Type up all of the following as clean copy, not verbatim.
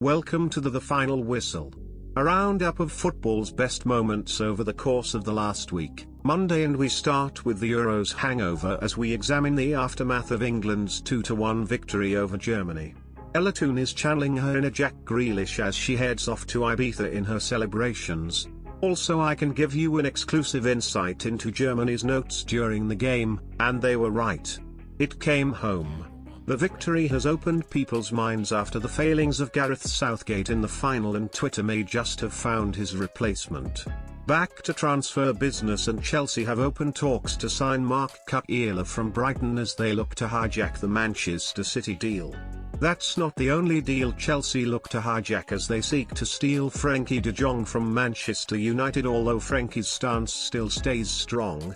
Welcome to the final whistle. A roundup of football's best moments over the course of the last week, Monday, and we start with the Euros hangover as we examine the aftermath of England's 2-1 victory over Germany. Ella Toon is channeling her inner Jack Grealish as she heads off to Ibiza in her celebrations. Also, I can give you an exclusive insight into Germany's notes during the game, and they were right. It came home. The victory has opened people's minds after the failings of Gareth Southgate in the final, and Twitter may just have found his replacement. Back to transfer business, and Chelsea have opened talks to sign Marc Cucurella from Brighton as they look to hijack the Manchester City deal. That's not the only deal Chelsea look to hijack as they seek to steal Frenkie de Jong from Manchester United, although Frenkie's stance still stays strong.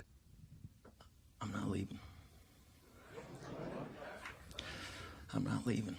I'm not leaving. I'm not leaving.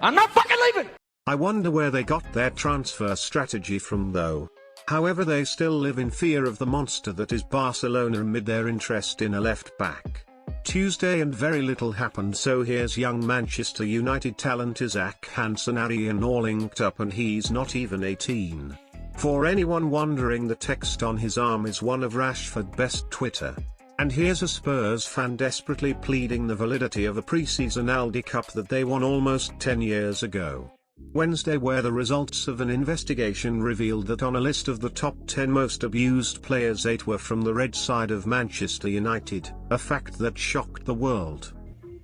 I'm not fucking leaving! I wonder where they got their transfer strategy from though. However, they still live in fear of the monster that is Barcelona amid their interest in a left back. Tuesday and very little happened, so here's young Manchester United talent Isaac Hansen all inked up, and he's not even 18. For anyone wondering, the text on his arm is one of Rashford's best Twitter. And here's a Spurs fan desperately pleading the validity of a pre-season Aldi Cup that they won almost 10 years ago. Wednesday, where the results of an investigation revealed that on a list of the top 10 most abused players, 8 were from the red side of Manchester United, a fact that shocked the world.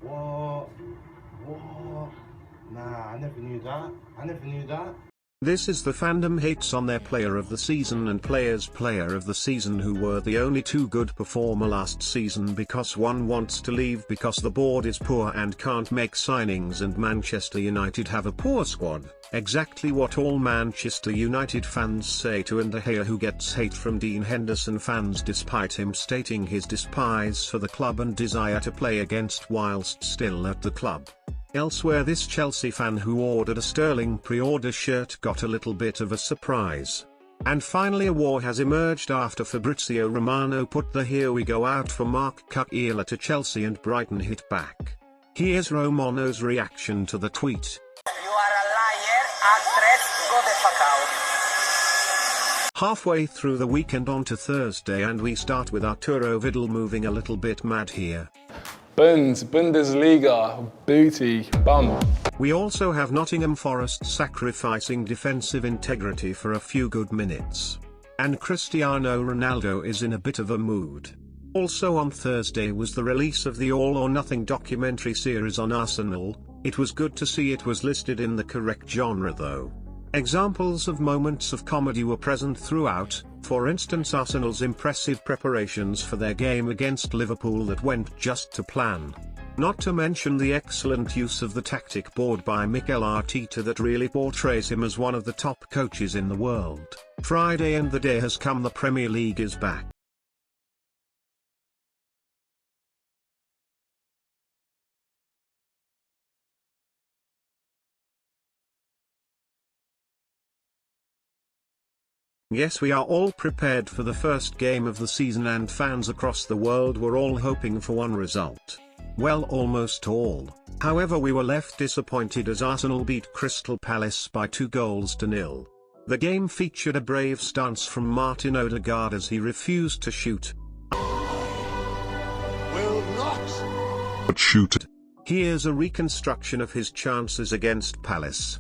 What? Nah, I never knew that. This is the fandom hates on their player of the season and players player of the season, who were the only two good performer last season, because one wants to leave because the board is poor and can't make signings, and Manchester United have a poor squad. Exactly what all Manchester United fans say to De Gea, who gets hate from Dean Henderson fans despite him stating his despise for the club and desire to play against whilst still at the club. Elsewhere, this Chelsea fan who ordered a Sterling pre-order shirt got a little bit of a surprise. And finally, a war has emerged after Fabrizio Romano put the "here we go" out for Marc Cucurella to Chelsea, and Brighton hit back. Here's Romano's reaction to the tweet. You are a liar, actress, go the fuck out. Halfway through the weekend onto Thursday, and we start with Arturo Vidal moving a little bit mad here. Bundesliga, booty, bum. We also have Nottingham Forest sacrificing defensive integrity for a few good minutes. And Cristiano Ronaldo is in a bit of a mood. Also on Thursday was the release of the All or Nothing documentary series on Arsenal. It was good to see it was listed in the correct genre though. Examples of moments of comedy were present throughout, for instance Arsenal's impressive preparations for their game against Liverpool that went just to plan. Not to mention the excellent use of the tactic board by Mikel Arteta that really portrays him as one of the top coaches in the world. Friday, and the day has come, the Premier League is back. Yes, we are all prepared for the first game of the season, and fans across the world were all hoping for one result. Well, almost all. However, we were left disappointed as Arsenal beat Crystal Palace by 2-0. The game featured a brave stance from Martin Odegaard as he refused to shoot. Will not. But shooted. Here's a reconstruction of his chances against Palace.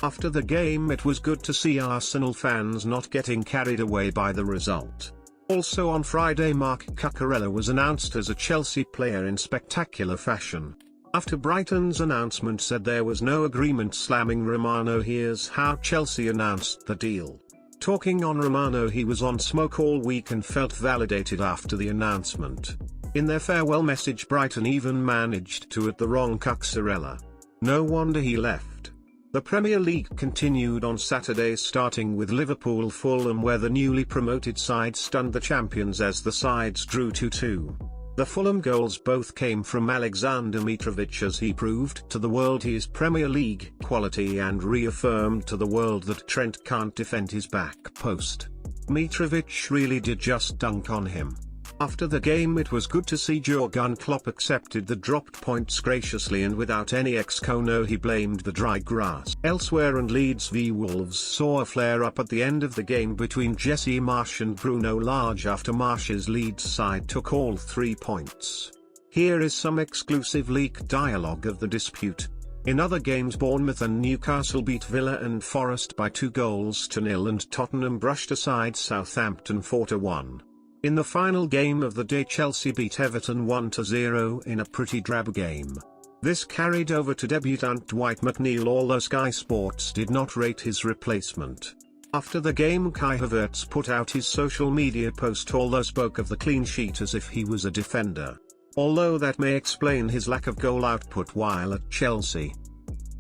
After the game, it was good to see Arsenal fans not getting carried away by the result. Also on Friday, Marc Cucurella was announced as a Chelsea player in spectacular fashion. After Brighton's announcement said there was no agreement slamming Romano, here's how Chelsea announced the deal. Talking on Romano, he was on smoke all week and felt validated after the announcement. In their farewell message, Brighton even managed to add the wrong Cucurella. No wonder he left. The Premier League continued on Saturday, starting with Liverpool-Fulham, where the newly promoted side stunned the champions as the sides drew 2-2. The Fulham goals both came from Alexander Mitrovic as he proved to the world he is Premier League quality and reaffirmed to the world that Trent can't defend his back post. Mitrovic really did just dunk on him. After the game, it was good to see Jurgen Klopp accepted the dropped points graciously and without any ex-cono he blamed the dry grass. Elsewhere, and Leeds v Wolves saw a flare-up at the end of the game between Jesse Marsch and Bruno Lage after Marsch's Leeds side took all 3 points. Here is some exclusive leaked dialogue of the dispute. In other games, Bournemouth and Newcastle beat Villa and Forest by 2-0, and Tottenham brushed aside Southampton 4-1. In the final game of the day, Chelsea beat Everton 1-0 in a pretty drab game. This carried over to debutant Dwight McNeil, although Sky Sports did not rate his replacement. After the game, Kai Havertz put out his social media post, although spoke of the clean sheet as if he was a defender. Although that may explain his lack of goal output while at Chelsea.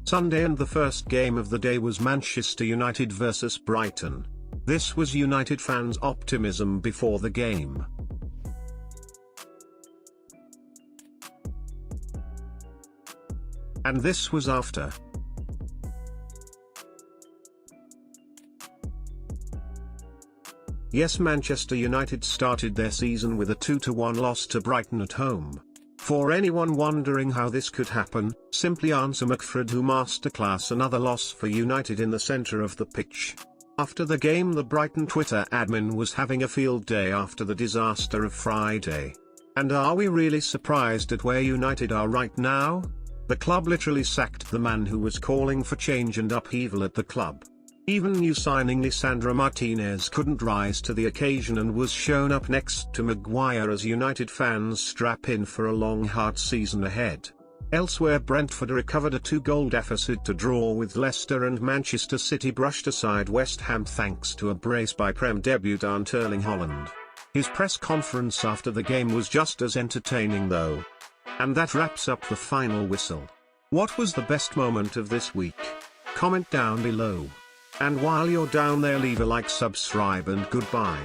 Sunday, and the first game of the day was Manchester United vs Brighton. This was United fans' optimism before the game. And this was after. Yes, Manchester United started their season with a 2-1 loss to Brighton at home. For anyone wondering how this could happen, simply answer McFred, who masterclass another loss for United in the centre of the pitch. After the game, the Brighton Twitter admin was having a field day after the disaster of Friday. And are we really surprised at where United are right now? The club literally sacked the man who was calling for change and upheaval at the club. Even new signing Lisandro Martinez couldn't rise to the occasion and was shown up next to Maguire as United fans strap in for a long, hard season ahead. Elsewhere, Brentford recovered a 2-goal deficit to draw with Leicester, and Manchester City brushed aside West Ham thanks to a brace by Prem debutant Erling Haaland. His press conference after the game was just as entertaining though. And that wraps up the final whistle. What was the best moment of this week? Comment down below. And while you're down there, leave a like, subscribe, and goodbye.